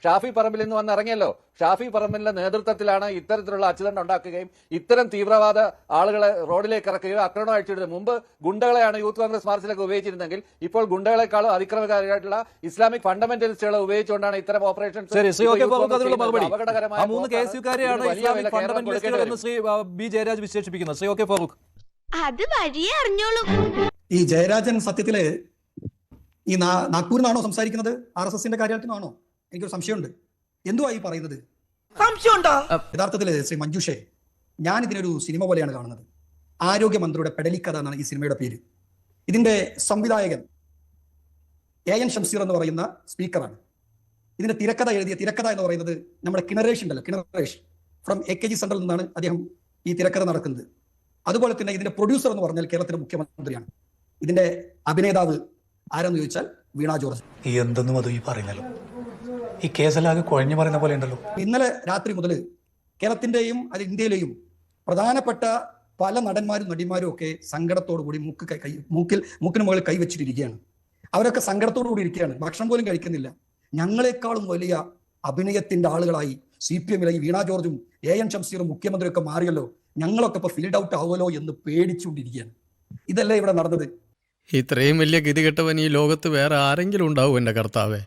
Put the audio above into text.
ഷാഫി പറമ്പിൽ നിന്ന് വന്ന് ഇറങ്ങിയല്ലോ. ഷാഫി പറമ്പിലിന്റെ നേതൃത്വത്തിലാണ് ഇത്തരത്തിലുള്ള അച്ചുതണ്ട് ഉണ്ടാക്കുകയും ഇത്തരം തീവ്രവാദ ആളുകളെ റോഡിലേക്ക് ഇറക്കുകയും ആക്രമണം അഴിച്ചിടുന്നത്. മുമ്പ് ഗുണ്ടകളെയാണ് യൂത്ത് കോൺഗ്രസ് മാർച്ചിലൊക്കെ ഉപയോഗിച്ചിരുന്നെങ്കിൽ ഇപ്പോൾ ഗുണ്ടകളെക്കാളും അതിക്രമകാരിയായിട്ടുള്ള ഇസ്ലാമിക് ഫണ്ടമെന്റലിസ്റ്റുകളെ ഉപയോഗിച്ചുകൊണ്ടാണ് ഇത്തരം ഓപ്പറേഷൻസ്. ബി ജയരാജ് വിശേഷിപ്പിക്കുന്നത്. ശ്രീ ഓക്കെ ഫാറൂഖ്, അത് വഴിയേ അറിഞ്ഞോളൂ. ഈ ജയരാജൻ സത്യത്തില് ഈ നാഗ്പൂരിൽ നിന്നാണോ സംസാരിക്കുന്നത്? RSSന്റെ കാര്യത്തിൽ നിന്നാണോ? എനിക്കൊരു സംശയമുണ്ട്. എന്തുവാ ഈ പറയുന്നത്? യഥാർത്ഥത്തില് ശ്രീ മഞ്ജുഷേ, ഞാൻ ഇതിനൊരു സിനിമ പോലെയാണ് കാണുന്നത്. ആരോഗ്യമന്ത്രിയുടെ പെടലിക്കഥ എന്നാണ് ഈ സിനിമയുടെ പേര്. ഇതിന്റെ സംവിധായകൻ AN ഷംസീർ എന്ന് പറയുന്ന സ്പീക്കറാണ്. ഇതിന്റെ തിരക്കഥ എന്ന് പറയുന്നത് നമ്മുടെ കിണറേഷ് ഉണ്ടല്ലോ, കിണറേഷ് ഫ്രം AKG സെന്ററിൽ നിന്നാണ് അദ്ദേഹം ഈ തിരക്കഥ നടക്കുന്നത്. അതുപോലെ തന്നെ ഇതിന്റെ പ്രൊഡ്യൂസർ എന്ന് പറഞ്ഞാൽ കേരളത്തിലെ മുഖ്യമന്ത്രിയാണ്. ഇതിന്റെ അഭിനേതാവ് ആരെന്ന് ചോദിച്ചാൽ വീണ ജോർജ്. എന്തെന്നും അത് ഈ പറയുന്നല്ലോ, ഈ കേസലാകെ കുഴഞ്ഞു പറയുന്ന പോലെ ഉണ്ടല്ലോ. ഇന്നലെ രാത്രി മുതൽ കേരളത്തിന്റെയും അത് ഇന്ത്യയിലെയും പ്രധാനപ്പെട്ട പല നടന്മാരും നടിമാരും ഒക്കെ സങ്കടത്തോടു കൂടി മൂക്കിന് മുകളിൽ കൈവച്ചിട്ടിരിക്കുകയാണ്. അവരൊക്കെ സങ്കടത്തോടു കൂടി ഇരിക്കുകയാണ്. ഭക്ഷണം പോലും കഴിക്കുന്നില്ല. ഞങ്ങളെക്കാളും വലിയ അഭിനയത്തിന്റെ ആളുകളായി CPM-ലെ വീണ ജോർജും AN ഷംസീറും മുഖ്യമന്ത്രിയൊക്കെ മാറിയല്ലോ, ഞങ്ങളൊക്കെ ഇപ്പൊ ഫീൽഡ് ഔട്ട് ആവുമല്ലോ എന്ന് പേടിച്ചുകൊണ്ടിരിക്കുകയാണ്. ഇതല്ലേ ഇവിടെ നടന്നത്? ഇത്രയും വലിയ ഗതികെട്ടവൻ ഈ ലോകത്ത് വേറെ ആരെങ്കിലും ഉണ്ടാവും എന്റെ കർത്താവേ?